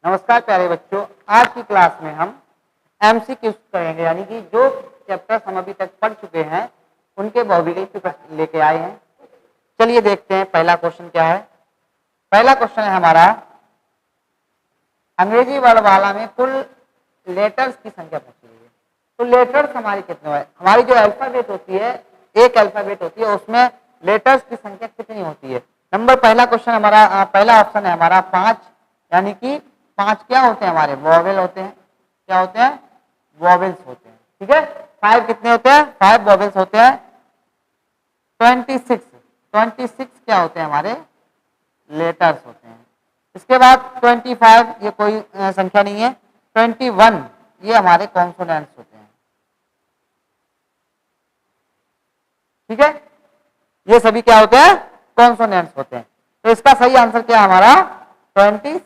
नमस्कार प्यारे बच्चों, आज की क्लास में हम एमसीक्यूज करेंगे, यानी कि जो चैप्टर्स हम अभी तक पढ़ चुके हैं उनके बहुविकल्प के प्रश्न लेके आए हैं। चलिए देखते हैं पहला क्वेश्चन क्या है। पहला क्वेश्चन है हमारा, अंग्रेजी वर्णमाला में कुल लेटर्स की संख्या पूछी गई है। तो लेटर्स हमारी कितने हैं? हमारी जो अल्फाबेट होती है, एक अल्फाबेट होती है, उसमें लेटर्स की संख्या कितनी होती है? नंबर पहला क्वेश्चन हमारा, पहला ऑप्शन है हमारा 5, यानी कि 5 क्या होते हैं? हमारे वॉवेल होते हैं। क्या होते हैं? वॉवेल्स होते हैं। ठीक है। 5 कितने होते हैं? 5 वॉवेल्स होते हैं। 26 क्या होते हैं? हमारे लेटर्स होते हैं। इसके बाद 25 ये कोई संख्या नहीं है। 21 ये हमारे कॉन्सोनेंट्स होते हैं। ठीक है, ये सभी क्या होते हैं? कॉन्सोनेंट्स होते हैं। तो इसका सही आंसर क्या है? हमारा 26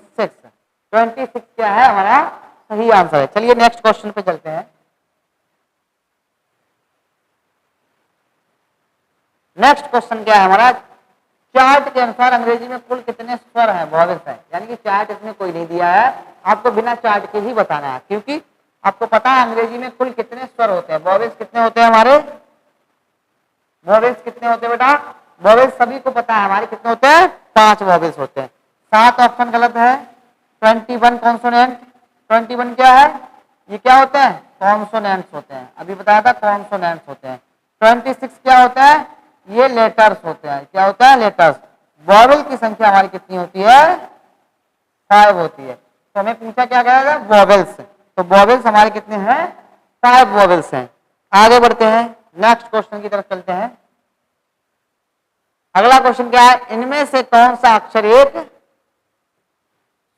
क्या है? हमारा सही आंसर है। चलिए नेक्स्ट क्वेश्चन पे चलते हैं। नेक्स्ट क्वेश्चन क्या है हमारा, चार्ट के अनुसार अंग्रेजी में कुल कितने स्वर हैं, वॉवेल्स हैं? यानी कि चार्ट इसमें कोई नहीं दिया है, आपको बिना चार्ट के ही बताना है, क्योंकि आपको पता है अंग्रेजी में कुल कितने स्वर होते हैं। वॉवेल्स कितने होते हैं हमारे? वॉवेल्स कितने होते हैं बेटा? वॉवेल्स सभी को पता है हमारे कितने होते हैं? 5 वॉवेल्स होते हैं। 7 ऑप्शन गलत है। 21 कॉन्सोनेंट। 21 क्या है? ये क्या होते हैं? कॉन्सोनेंट्स होते हैं। अभी बताया था कॉन्सोनेंट्स होते हैं। 26 क्या होता है? ये लेटर्स होते हैं। क्या होता है? लेटर्स। वॉवेल की संख्या हमारी कितनी होती है? 5 होती है। तो हमें पूछा क्या गया? वॉवेल्स। तो वॉवेल्स हमारे कितने हैं? 5 वॉवेल्स हैं। आगे बढ़ते हैं, नेक्स्ट क्वेश्चन की तरफ चलते हैं। अगला क्वेश्चन क्या है, इनमें से कौन सा अक्षर एक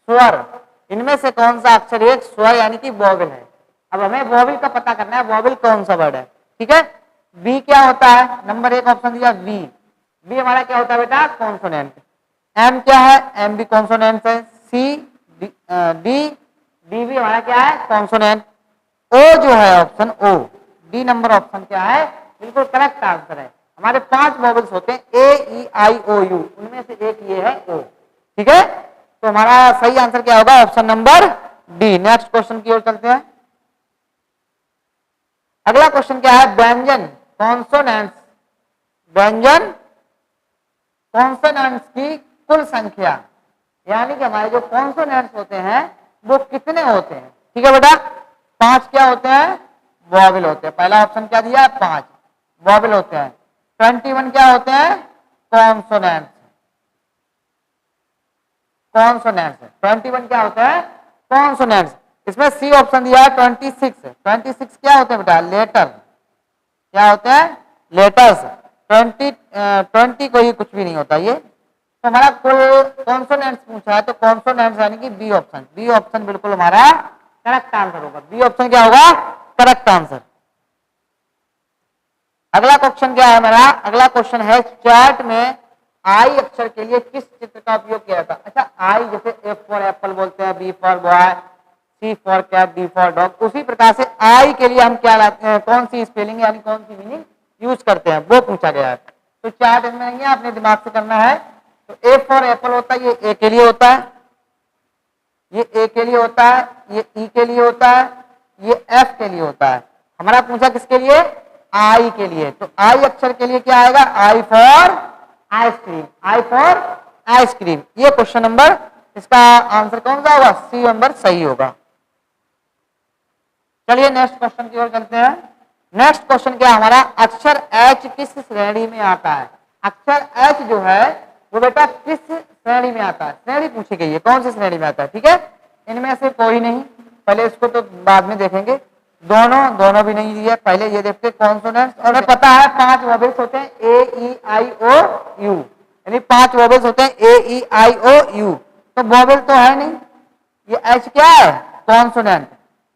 स्वर, इनमें से कौन सा अक्षर एक स्वर यानी कि वॉवेल है? अब हमें वॉवेल का पता करना है, वॉवेल कौन सा वर्ड है। ठीक है, बी क्या होता है? नंबर 1 ऑप्शन दिया बी। बी हमारा क्या होता है बेटा? कॉन्सोनेंट। एम क्या है? एम भी कॉन्सोनेंट है। सी, डी, डी भी हमारा क्या है? कॉन्सोनेंट। ओ जो है ऑप्शन ओ, डी नंबर ऑप्शन क्या है? बिल्कुल करेक्ट आंसर है। हमारे 5 वॉवेल्स होते हैं, ए ई आई ओ यू, उनमें से एक ये है ओ। ठीक है, तो हमारा सही आंसर क्या होगा? Option number D. Next question की ओर चलते हैं। अगला क्वेश्चन क्या है, व्यंजन कॉन्सोनेंट्स, व्यंजन कॉन्सोनेंट्स की कुल संख्या, यानी कि हमारे जो कॉन्सोनेंट्स होते हैं वो कितने होते हैं? ठीक है बेटा, 5 क्या होते हैं? वॉवेल होते हैं। पहला ऑप्शन क्या दिया है? 5 वॉवेल होते हैं। 21 क्या होते हैं? कॉन्सोनेंट्स। कॉन्सोनेंट्स 21 क्या होता है? कॉन्सोनेंट्स। इसमें सी ऑप्शन दिया है 26 क्या होते हैं बेटा? लेटर। क्या होते हैं? लेटर्स। 20 कोई कुछ भी नहीं होता ये। तो हमारा कुल कॉन्सोनेंट्स पूछा है, तो कॉन्सोनेंट्स यानी कि बी ऑप्शन, बी ऑप्शन बिल्कुल हमारा करेक्ट आंसर होगा। बी ऑप्शन क्या होगा? Correct answer. अगला क्वेश्चन क्या है हमारा? अगला क्वेश्चन है, चार्ट में आई अक्षर के लिए किस चित्र का उपयोग किया जाता है? अच्छा, आई जैसे एफ फॉर एप्पल बोलते हैं, B for boy, C for cat, D for dog, उसी प्रकार से आई के लिए हम क्या लाते हैं? कौन सी स्पेलिंग यानी कौन सी मीनिंग यूज करते हैं, वो पूछा गया है। तो चार्ट इसमें नहीं है, अपने दिमाग से करना है। तो ए फॉर एप्पल होता है, ये ए के लिए होता है, ये ए के लिए होता है, ये ई के लिए होता है, ये एफ के लिए होता है। हमारा पूछा किसके लिए? आई के लिए। तो आई अक्षर के लिए क्या आएगा? I for ice cream, I for ice cream. ये क्वेश्चन नंबर, इसका आंसर कौन सा होगा? सी नंबर सही होगा। चलिए नेक्स्ट क्वेश्चन की ओर चलते हैं। नेक्स्ट क्वेश्चन क्या हमारा, अक्षर एच किस श्रेणी में आता है? अक्षर एच जो है वो बेटा किस श्रेणी में आता है? श्रेणी पूछी गई है, कौन सी श्रेणी में आता है? ठीक है, इनमें से कोई नहीं, पहले इसको तो बाद में देखेंगे। दोनों भी नहीं दिया, पहले ये देखते कॉन्सोनेंट्स। और पता है 5 वॉवेल्स होते हैं, ए ई आई ओ यू, यानी 5 वॉवेल्स होते हैं, ए ई आई ओ यू। तो वॉवेल तो है नहीं, ये एच क्या है? कॉन्सोनेंट।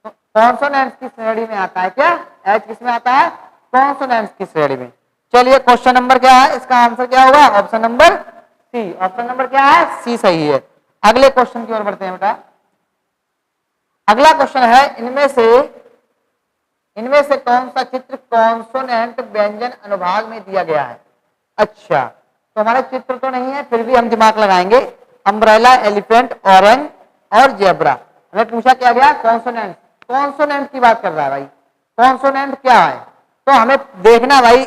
तो कॉन्सोनेंट्स की श्रेणी में आता है क्या? एच किस में आता है? कॉन्सोनेंट्स की श्रेणी में। चलिए क्वेश्चन नंबर क्या है, इसका आंसर क्या होगा? Option number C. Option number क्या है? सी सही है। अगले क्वेश्चन की ओर बढ़ते हैं बेटा। अगला क्वेश्चन है, इनमें से कौन सा चित्र कॉन्सोनेंट व्यंजन अनुभाग में दिया गया है? अच्छा, तो हमारा चित्र तो नहीं है, फिर भी हम दिमाग लगाएंगे। अम्ब्रेला, एलिफेंट, ऑरेंज, और जेब्रा। हमें पूछा क्या गया, कॉन्सोनेंट। कॉन्सोनेंट की बात कर रहा है भाई, कॉन्सोनेंट क्या है, तो हमें देखना भाई,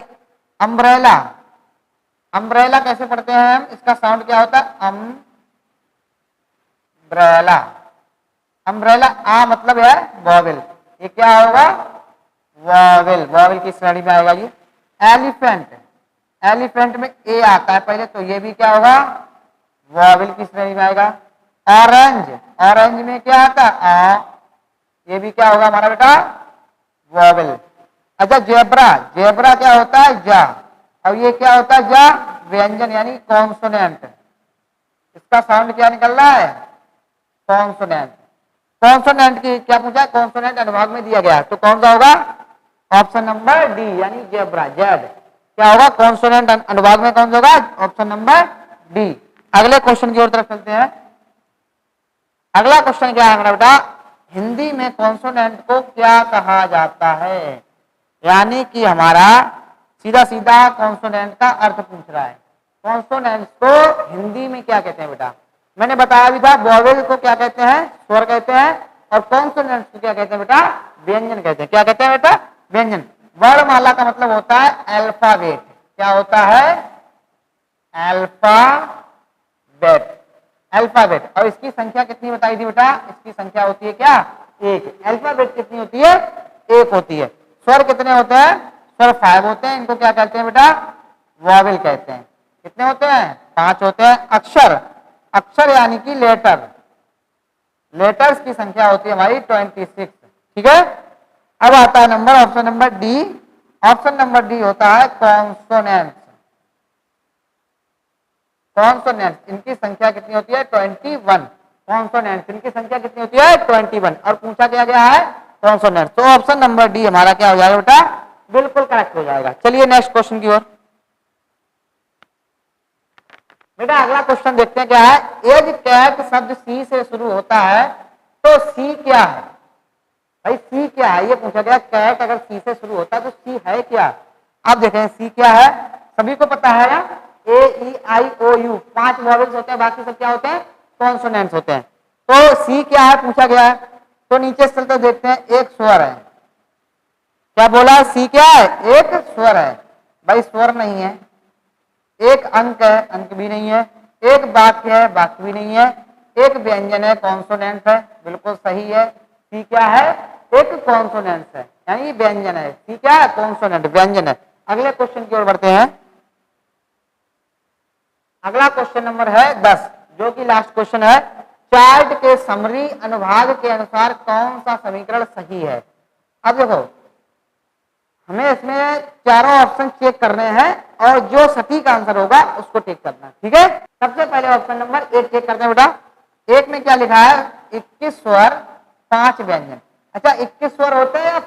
अम्ब्रेला, अम्ब्रेला कैसे पढ़ते हैं हम, इसका साउंड क्या होता है, अम्ब्रेला। अम्ब्रेला आ मतलब है वॉवेल, ये क्या होगा, वॉवेल, वॉवेल की श्रेणी में आएगा ये। एलिफेंट, एलिफेंट में ए आता है पहले, तो ये भी क्या होगा, वॉवेल की श्रेणी में आएगा। ऑरेंज, ऑरेंज में क्या आता है, आ, ये भी क्या होगा हमारा बेटा, वॉवेल। अच्छा जेब्रा, जेब्रा क्या होता है, जा, अब ये क्या होता है, जा व्यंजन यानी कॉन्सोनेंट, इसका साउंड क्या निकल रहा है, कॉन्सोनेंट। कॉन्सोनेंट की क्या पूछा, कॉन्सोनेंट अनुभाग में दिया गया, तो कौन सा होगा, ऑप्शन नंबर डी यानी जेब्रा, जेड क्या होगा, कॉन्सोनेंट अनुभाग में कौन सा होगा, ऑप्शन नंबर डी। अगले क्वेश्चन की ओर तरफ चलते हैं। अगला क्वेश्चन क्या है हमारा बेटा, हिंदी में कॉन्सोनेंट को क्या कहा जाता है, यानी कि हमारा सीधा सीधा कॉन्सोनेंट का अर्थ पूछ रहा है। कॉन्सोनेंट को हिंदी में क्या कहते हैं बेटा, मैंने बताया भी था, वॉवेल को क्या कहते हैं, स्वर कहते हैं, और कॉन्सोनेंट को क्या कहते हैं बेटा, व्यंजन कहते हैं। क्या कहते हैं बेटा, व्यंजन। वर्णमाला का मतलब होता है अल्फाबेट, क्या होता है, अल्फाबेट, अल्फाबेट। और इसकी संख्या कितनी बताई थी बेटा, इसकी संख्या होती है क्या, एक। अल्फाबेट कितनी होती है, एक होती है। स्वर कितने होते हैं, स्वर 5 होते हैं, इनको क्या कहते हैं बेटा, वॉवेल कहते हैं। कितने होते हैं, 5 होते हैं। अक्षर, अक्षर यानी कि लेटर, लेटर्स की संख्या होती है हमारी 26, ठीक है। अब आता है number, option number D, option number D होता है कॉन्सोनेंट्स, कॉन्सोनेंट्स इनकी संख्या कितनी होती है, 21। कॉन्सोनेंट्स इनकी संख्या कितनी होती है, 21, और पूछा क्या गया है, कॉन्सोनेंट्स, तो ऑप्शन नंबर डी हमारा क्या हो जाएगा बेटा, बिल्कुल करेक्ट हो जाएगा। चलिए नेक्स्ट क्वेश्चन की ओर। बेटा अगला क्वेश्चन देखते हैं क्या है, एज कैट शब्द सी से शुरू होता है, तो सी क्या है भाई, सी क्या है, ये पूछा गया। कैट अगर सी से शुरू होता है तो सी है क्या, आप देखें सी क्या है, सभी को पता है ना, ए ई आई ओ यू 5 वॉवेल्स होते हैं, बाकी सब क्या होते हैं, कॉन्सोनेंट्स होते हैं। तो सी क्या है पूछा गया है, तो नीचे से चलते देखते हैं, एक स्वर है। क्या बोला, सी क्या है, एक स्वर है। भाई स्वर नहीं है, एक अंक है, अंक भी नहीं है, एक वाक्य है, वाक्य भी नहीं है, एक व्यंजन है, कॉन्सोनेंट है, बिल्कुल सही है। सी क्या है, एक कॉन्सोनेंट है यानी व्यंजन है। सी क्या है, कॉन्सोनेंट, व्यंजन है। अगले क्वेश्चन की ओर बढ़ते हैं। अगला क्वेश्चन नंबर है 10, जो कि लास्ट क्वेश्चन है। चार्ट के समरी अनुभाग के अनुसार कौन सा समीकरण सही है। अब देखो हमें इसमें चारों ऑप्शन चेक करने हैं, और जो सटीक आंसर होगा उसको टिक करना है, ठीक है। सबसे पहले ऑप्शन नंबर 1 चेक करते हैं बेटा। 1 में क्या लिखा है, 21 स्वर 5 व्यंजन। अच्छा 21 स्वर होते हैं या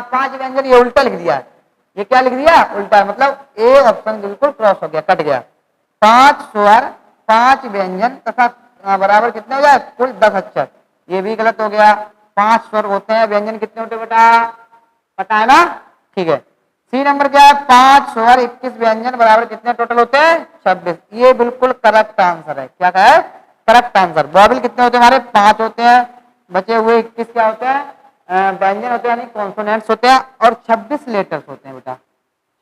5 व्यंजन, ये उल्टा लिख दिया है, ये क्या लिख दिया, उल्टा, मतलब ए ऑप्शन बिल्कुल क्रॉस हो गया, कट गया। 5 स्वर 5 व्यंजन तथा बराबर कितने हो जाए, कुल 10 अक्षर, ये भी गलत हो गया। 5 स्वर होते हैं, व्यंजन कितने होते हैं बेटा, पता है ना, ठीक है। सी नंबर क्या है, 5 स्वर 21 व्यंजन बराबर कितने टोटल होते हैं, 26, ये बिल्कुल करेक्ट आंसर है। क्या है, करेक्ट आंसर। वॉवेल कितने होते हैं हमारे, 5 होते हैं, बचे हुए 21 क्या होते हैं, व्यंजन होते हैं यानी कॉन्सोनेंट्स होते हैं, और 26 लेटर्स होते हैं बेटा,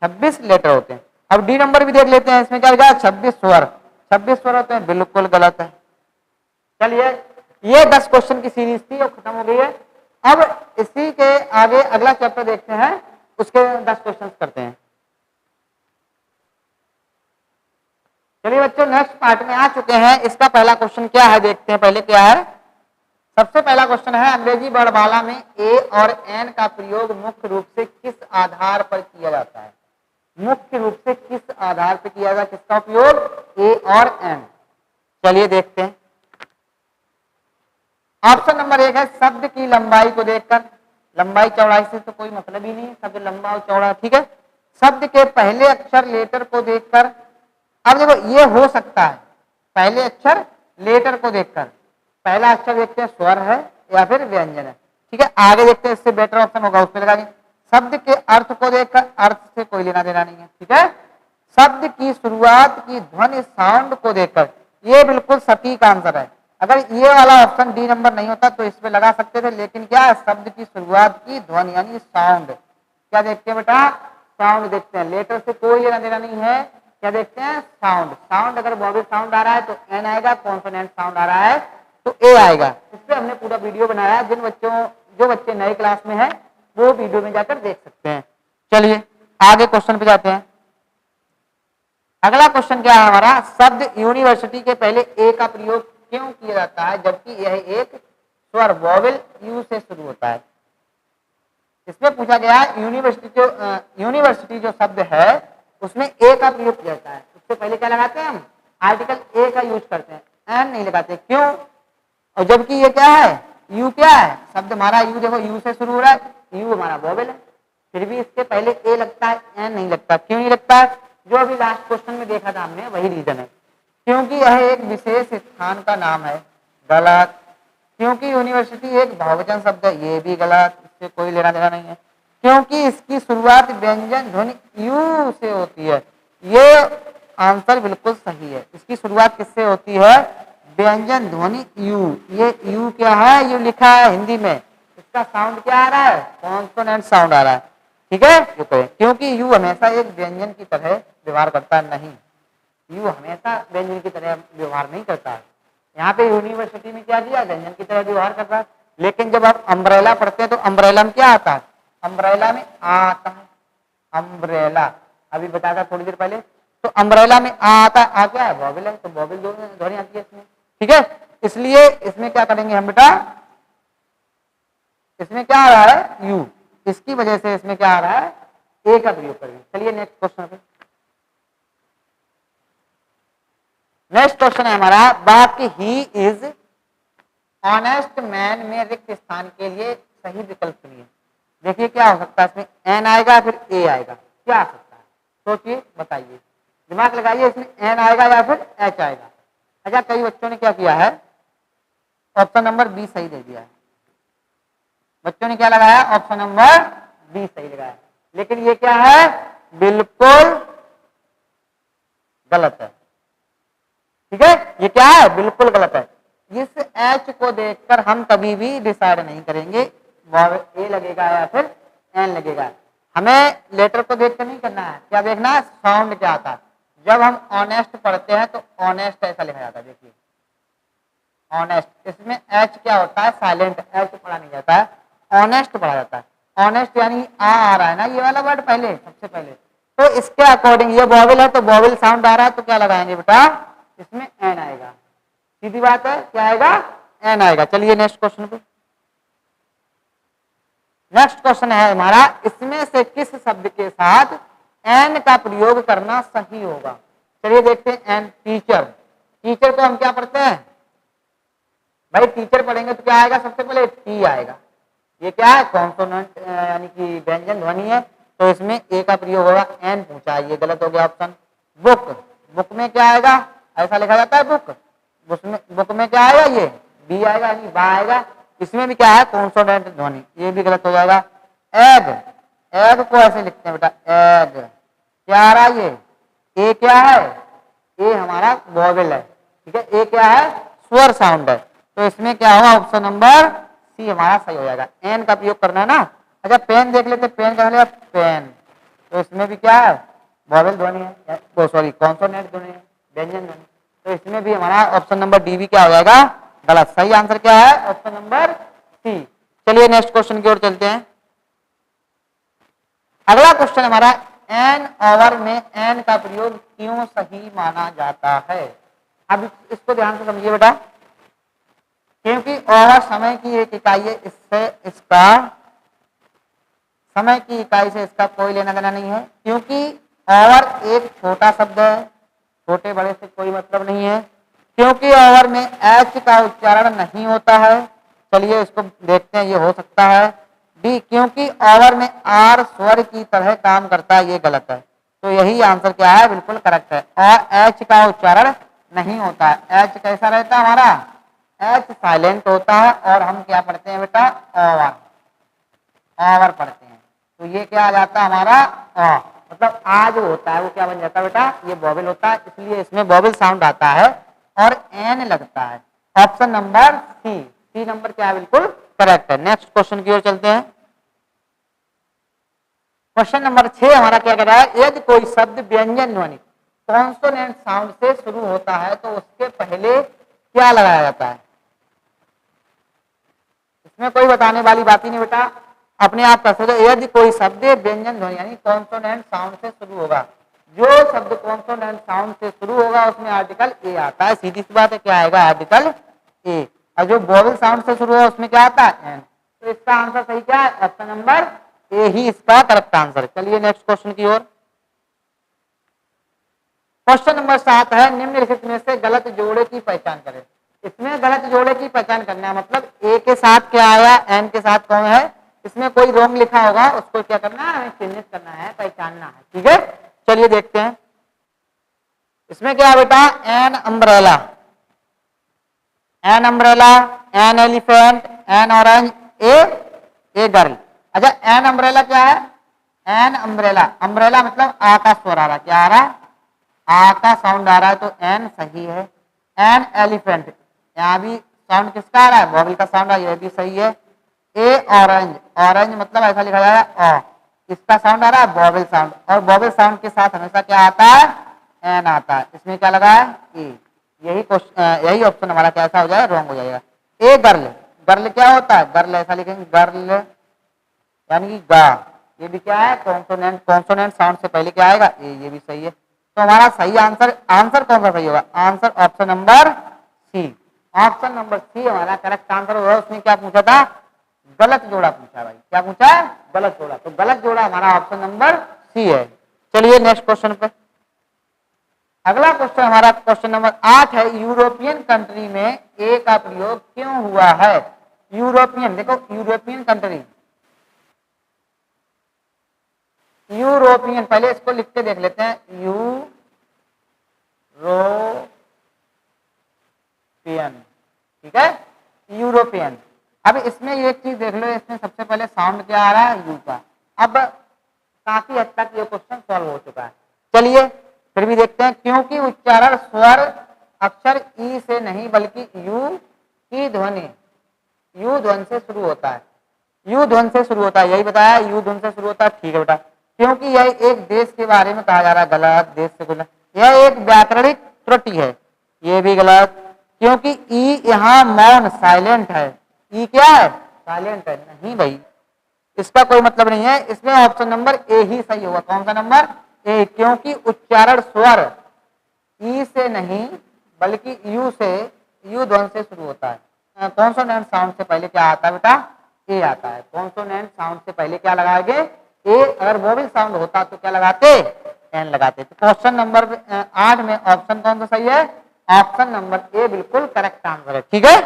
26 लेटर होते हैं। अब डी नंबर भी देख लेते हैं, इसमें क्या लिखा है, 26 स्वर, 26 स्वर होते हैं, बिल्कुल गलत है। चलिए ये 10 क्वेश्चन की सीरीज थी और खत्म हो गई है। अब इसी के आगे अगला चैप्टर देखते हैं, उसके 10 क्वेश्चन करते हैं। चलिए बच्चों नेक्स्ट पार्ट में आ चुके हैं। इसका पहला क्वेश्चन क्या है देखते हैं, पहले क्या है। सबसे पहला क्वेश्चन है, अंग्रेजी वर्णमाला में ए और एन का प्रयोग मुख्य रूप से किस आधार पर किया जाता है, मुख्य रूप से किस आधार पर किया जाता है, किसका उपयोग, ए और एन। चलिए देखते हैं। ऑप्शन नंबर 1 है, शब्द की लंबाई को देखकर। लंबाई चौड़ाई से तो कोई मतलब ही नहीं, शब्द लंबा और चौड़ा, ठीक है। शब्द के पहले अक्षर लेटर को देखकर। अब देखो ये हो सकता है, पहले अक्षर लेटर को देखकर, पहला अक्षर देखते हैं स्वर है या फिर व्यंजन है, ठीक है। आगे देखते हैं, इससे बेटर ऑप्शन होगा उस पर लगाएंगे। शब्द के अर्थ को देखकर, अर्थ से कोई लेना देना नहीं है, ठीक है। शब्द की शुरुआत की ध्वनि साउंड को देखकर, ये बिल्कुल सटीक आंसर है। अगर ये वाला ऑप्शन डी नंबर नहीं होता तो इस पे लगा सकते थे, लेकिन क्या शब्द की शुरुआत की ध्वनि यानी साउंड। क्या देखते हैं बेटा? साउंड देखते हैं, लेटर से कोई लेना देना नहीं है। क्या देखते हैं? साउंड। साउंड अगर वॉवेल साउंड आ रहा है तो एन आएगा, कॉन्सोनेंट साउंड आ रहा है तो ए आएगा। इस पे हमने पूरा वीडियो बनाया है, जो बच्चे नए क्लास में है वो वीडियो में जाकर देख सकते हैं। चलिए आगे क्वेश्चन पे जाते हैं। अगला क्वेश्चन क्या है हमारा? शब्द यूनिवर्सिटी के पहले ए का प्रयोग क्यों किया जाता है जबकि यह एक स्वर वॉवेल यू से शुरू होता है? इसमें पूछा गया है यूनिवर्सिटी जो शब्द है उसमें ए का प्रयोग किया जाता है। उससे पहले क्या लगाते हैं? हम आर्टिकल ए का यूज करते हैं, एन नहीं लगाते। क्यों? और जबकि ये क्या है? यू क्या है? शब्द हमारा यू, देखो यू से शुरू हो रहा है, यू हमारा वॉवेल है, फिर भी इसके पहले ए लगता है, एन नहीं लगता। क्यों नहीं लगता है? जो अभी लास्ट क्वेश्चन में देखा था हमने वही रीजन है, क्योंकि यह एक विशेष स्थान का नाम है। गलत। क्योंकि यूनिवर्सिटी एक बहुवचन शब्द है, ये भी गलत, इससे कोई लेना देना नहीं है। क्योंकि इसकी शुरुआत व्यंजन ध्वनि यू से होती है, ये आंसर बिल्कुल सही है। इसकी शुरुआत किससे होती है? व्यंजन ध्वनि यू। ये यू क्या है? यू लिखा है हिंदी में, इसका साउंड क्या आ रहा है? कॉन्सोनेंट साउंड आ रहा है। ठीक है, क्योंकि यू हमेशा एक व्यंजन की तरह व्यवहार करता नहीं, यू हमेशा व्यंजन की तरह व्यवहार नहीं करता है। यहाँ पे यूनिवर्सिटी में क्या दिया? व्यंजन की तरह व्यवहार कर रहा है। लेकिन जब आप अम्ब्रेला पढ़ते हैं तो अम्ब्रेला में क्या आता है? अम्ब्रेला में आ आता है, अम्ब्रेला अभी बताया था थोड़ी देर पहले। तो अम्ब्रेला में आ आता है, आ क्या है? वॉवेल है, तो वॉवेल ध्वनि आती है इसमें। ठीक है, इसलिए इसमें क्या करेंगे हम बेटा? इसमें क्या आ रहा है? यू, इसकी वजह से इसमें क्या आ रहा है? ए का प्रयोग करेंगे। चलिए नेक्स्ट क्वेश्चन पे। नेक्स्ट क्वेश्चन है हमारा, वाक्य ही इज ऑनेस्ट मैन में रिक्त स्थान के लिए सही विकल्प चुनिए। देखिए क्या हो सकता है इसमें? एन आएगा फिर ए आएगा, क्या आ सकता है? सोचिए, बताइए, दिमाग लगाइए। इसमें एन आएगा या फिर एच आएगा? अच्छा, कई बच्चों ने क्या किया है? ऑप्शन नंबर बी सही दे दिया है। बच्चों ने क्या लगाया? ऑप्शन नंबर बी सही लगाया, लेकिन ये क्या है? बिल्कुल गलत है। ठीक है, ये क्या है? बिल्कुल गलत है। इस एच को देखकर हम कभी भी डिसाइड नहीं करेंगे ए लगेगा या फिर एन लगेगा। हमें लेटर को देखकर नहीं करना है, क्या देखना है? साउंड क्या आता है। जब हम ऑनेस्ट पढ़ते हैं तो ऑनेस्ट ऐसा लिखा जाता है, देखिए ऑनेस्ट, इसमें एच क्या होता है? साइलेंट, एच पढ़ा नहीं जाता है, ऑनेस्ट पढ़ा जाता है। ऑनेस्ट यानी आ रहा है ना, ये वाला वर्ड पहले, सबसे पहले, तो इसके अकॉर्डिंग ये वॉवेल है तो वॉवेल साउंड आ रहा है तो क्या लगाएंगे बेटा? इसमें एन आएगा। सीधी बात है, क्या आएगा? एन आएगा। चलिए नेक्स्ट क्वेश्चन पे। नेक्स्ट क्वेश्चन है हमारा, इसमें से किस शब्द के साथ एन का प्रयोग करना सही होगा? चलिए देखते हैं। N, teacher. टीचर को हम क्या पढ़ते हैं भाई? टीचर पढ़ेंगे तो क्या आएगा? सबसे पहले टी आएगा। ये क्या है? कॉन्सोनेंट यानी कि व्यंजन ध्वनि है, तो इसमें ए का प्रयोग होगा। एन पूछा, ये गलत हो गया ऑप्शन। बुक, बुक में क्या आएगा? ऐसा लिखा जाता है बुक, बुक में क्या आएगा? ये बी आएगा यानी बा आएगा। इसमें भी क्या है? कॉन्सोनेंट ध्वनि, ये भी गलत हो जाएगा। एग, एग को ऐसे लिखते हैं बेटा, एग, क्या आ रहा है? ये ए क्या है? ए हमारा वॉवेल है। ठीक है, ए क्या है? स्वर साउंड है, तो इसमें क्या होगा? ऑप्शन नंबर सी हमारा सही हो जाएगा। एन का प्रयोग करना है ना। अच्छा, पेन देख लेते, पेन का पेन, तो इसमें भी क्या है? वॉवेल ध्वनि है, सॉरी कॉन्सोनेंट ध्वनि है, व्यंजन ध्वनि, तो इसमें भी हमारा ऑप्शन नंबर डी भी क्या हो जाएगा? गलत। सही आंसर क्या है? Option number C. चलिए नेक्स्ट क्वेश्चन की ओर चलते हैं। अगला क्वेश्चन हमारा, एन आवर में एन का प्रयोग क्यों सही माना जाता है? अब इसको ध्यान से समझिए बेटा, क्योंकि आवर समय की एक इकाई है, इससे इसका समय की इकाई से इसका कोई लेना देना नहीं है। क्योंकि आवर एक छोटा शब्द है, छोटे बड़े से कोई मतलब नहीं है। क्योंकि आवर में एच का उच्चारण नहीं होता है। चलिए इसको देखते हैं, ये हो सकता है। डी, क्योंकि आवर में आर स्वर की तरह काम करता है, ये गलत है। तो यही आंसर क्या है? बिल्कुल करेक्ट है। और एच का उच्चारण नहीं होता है। एच कैसा रहता है हमारा? एच साइलेंट होता है, और हम क्या पढ़ते हैं बेटा? आवर, आवर पढ़ते हैं, तो ये क्या आ जाता है हमारा? आ, मतलब आ जो होता है वो क्या बन जाता है बेटा? ये वॉवेल होता है, इसलिए इसमें वॉवेल साउंड आता है और एन लगता है। ऑप्शन नंबर सी नंबर क्या है, बिल्कुल करेक्ट है। नेक्स्ट क्वेश्चन की ओर चलते हैं। क्वेश्चन नंबर 6 हमारा क्या कह रहा है, यदि कोई शब्द व्यंजन ध्वनि कॉन्सोनेंट साउंड से शुरू होता है तो उसके पहले क्या लगाया जाता है। इसमें कोई बताने वाली बात ही नहीं बेटा, अपने आप कर सकते। यदि कोई शब्द व्यंजन ध्वनि यानी कॉन्सोनेंट साउंड से शुरू होगा, जो शब्द कॉन्सोनेंट साउंड से शुरू होगा उसमें आर्टिकल ए आता है, सीधी सी बात है, क्या आएगा आर्टिकल ए। और जो वोवेल साउंड से शुरू होगा उसमें क्या आता है एन। तो इसका आंसर सही क्या है, ऑप्शन नंबर ए ही इसका करेक्ट आंसर। चलिए नेक्स्ट क्वेश्चन की ओर। क्वेश्चन नंबर 7 है, निम्नलिखित में से गलत जोड़े की पहचान करें। इसमें गलत जोड़े की पहचान करना है, मतलब ए के साथ क्या आया, एन के साथ कौन है, इसमें कोई रॉन्ग लिखा होगा उसको क्या करना है, हमें चिन्हित करना है, पहचानना है। ठीक है, चलिए देखते हैं। इसमें क्या है बेटा, an umbrella, an umbrella, an elephant, N orange, a girl. अच्छा एन अम्ब्रेला क्या है, एन अम्ब्रेला, अम्ब्रेला मतलब आ का स्वर आ रहा, क्या आ रहा, आ का साउंड आ रहा है, तो एन सही है। एन एलिफेंट, यहाँ भी साउंड किसका आ रहा है, वॉवेल का साउंड आ रहा है, यह भी सही है। ए ऑरेंज, ऑरेंज मतलब ऐसा लिखा जाएगा, इसका साउंड आ रहा है वॉवेल साउंड, और वॉवेल साउंड के साथ हमेशा क्या आता है, एन आता है। इसमें क्या लगा है, ए। यही ऑप्शन हमारा कैसा हो जाएगा, रॉन्ग हो जाएगा। ए गर्ल, गर्ल क्या होता है, गर्ल ऐसा लिखेंगे, गर्ल यानी कि गा, ये भी क्या है कॉन्सोनेंट, कॉन्सोनेंट साउंड से पहले क्या आएगा ए, ये भी सही है। तो हमारा सही आंसर कौन सा सही होगा, answer option number C. Option number C हमारा करेक्ट आंसर होगा। उसने क्या पूछा था, गलत जोड़ा पूछा भाई, क्या पूछा है, गलत जोड़ा। तो गलत जोड़ा हमारा ऑप्शन नंबर सी है। चलिए नेक्स्ट क्वेश्चन पे। अगला क्वेश्चन हमारा क्वेश्चन नंबर 8 है, यूरोपियन कंट्री में ए का प्रयोग क्यों हुआ है। यूरोपियन, देखो यूरोपियन कंट्री, यूरोपियन, पहले इसको लिख के देख लेते हैं, यूरोपियन, ठीक है, यूरोपियन। अब इसमें एक चीज देख लो, इसमें सबसे पहले साउंड क्या आ रहा है, यू का। अब काफी हद तक ये क्वेश्चन सॉल्व हो चुका है। चलिए फिर भी देखते हैं, क्योंकि उच्चारण स्वर अक्षर ई से नहीं बल्कि यू की ध्वनि, यू ध्वनि से शुरू होता है, यू ध्वनि से शुरू होता है, यही बताया, यू ध्वनि से शुरू होता है, ठीक है बेटा। क्योंकि यह एक देश के बारे में कहा जा रहा है, गलत, देश से गलत, यह एक व्याकरणिक त्रुटि है, ये भी गलत। क्योंकि ई यहाँ मौन साइलेंट है, ई क्या है, साइलेंट है, नहीं भाई, इसका कोई मतलब नहीं है। इसमें ऑप्शन नंबर ए ही सही होगा। कौन सा नंबर, ए। क्योंकि उच्चारण स्वर ई से नहीं बल्कि यू से, यू ध्वनि से शुरू होता है। कॉन्सोनेंट साउंड से पहले क्या आता है बेटा, ए आता है। कॉन्सोनेंट साउंड से पहले क्या लगाएंगे, ए। अगर वोवेल साउंड होता तो क्या लगाते, एन लगाते। तो क्वेश्चन नंबर 8 में ऑप्शन कौन सा सही है, ऑप्शन नंबर ए बिल्कुल करेक्ट आंसर है। ठीक है,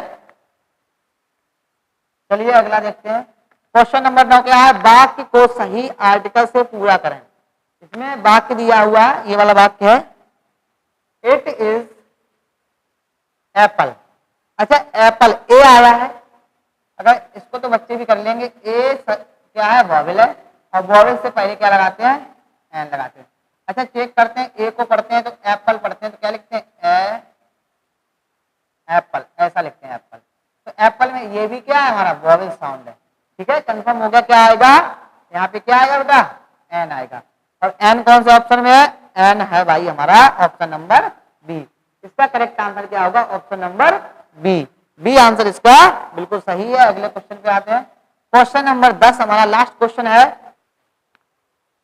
चलिए अगला देखते हैं। क्वेश्चन नंबर 9 क्या है, वाक्य को सही आर्टिकल से पूरा करें। इसमें वाक्य दिया हुआ है, ये वाला वाक्य है, इट इज एप्पल। अच्छा एप्पल, ए आया है, अगर इसको तो बच्चे भी कर लेंगे, ए क्या है, वॉवेल है, और वॉवेल से पहले क्या लगाते हैं, एन लगाते हैं। अच्छा चेक करते हैं, ए को पढ़ते हैं तो एप्पल पढ़ते हैं तो क्या लिखते हैं, एप्पल, ऐसा लिखते हैं एप्पल। तो एप्पल में ये भी क्या है, हमारा वॉवेल साउंड है। ठीक है, कंफर्म हो गया, क्या आएगा यहाँ पे, क्या आएगा बेटा, एन आएगा। और एन कौन से ऑप्शन में है, एन है भाई हमारा ऑप्शन नंबर बी। इसका करेक्ट आंसर क्या होगा, option number B, B answer इसका बिल्कुल सही है। अगले क्वेश्चन पे आते हैं। क्वेश्चन नंबर 10 हमारा लास्ट क्वेश्चन है।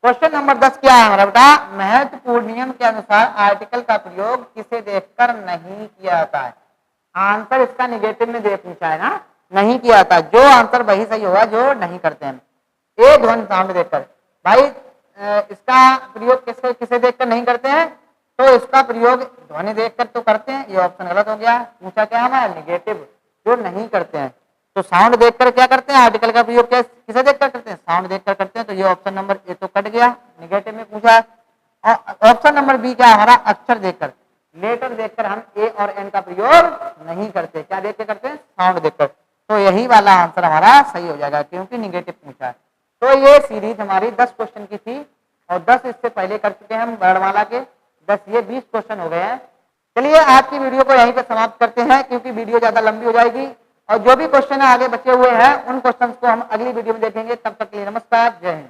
क्वेश्चन नंबर 10 क्या है हमारा बेटा, महत्वपूर्ण नियम के अनुसार आर्टिकल का प्रयोग किसे देखकर नहीं किया जाता है। आंसर इसका निगेटिव में दे पूछा है ना, नहीं किया जाता, जो आंसर वही सही होगा जो नहीं करते हैं। ए ध्वनि साउंड देखकर, भाई इसका प्रयोग किसे किसे देखकर नहीं करते हैं, तो इसका प्रयोग ध्वनि देखकर तो करते हैं, ये ऑप्शन गलत हो गया। पूछा क्या हमारा, निगेटिव, जो नहीं करते हैं। तो साउंड देखकर क्या करते हैं, आर्टिकल का प्रयोग किसे देखकर करते हैं, साउंड देखकर करते हैं। तो ये ऑप्शन नंबर ए तो कट गया, निगेटिव में पूछा। और ऑप्शन नंबर बी क्या हमारा, अक्षर देखकर, लेटर देखकर हम ए और एन का प्रयोग नहीं करते, क्या देख के करते हैं, साउंड देखकर। तो यही वाला आंसर हमारा सही हो जाएगा, क्योंकि निगेटिव पूछा है। तो ये सीरीज हमारी 10 क्वेश्चन की थी, और 10 इससे पहले कर चुके हैं हम वर्णमाला के, 10 ये 20 क्वेश्चन हो गए हैं। चलिए आज की वीडियो को यहीं पे समाप्त करते हैं, क्योंकि वीडियो ज्यादा लंबी हो जाएगी और जो भी क्वेश्चन आगे बचे हुए हैं उन क्वेश्चंस को हम अगली वीडियो में देखेंगे। तब तक के लिए नमस्कार, जय हिंद।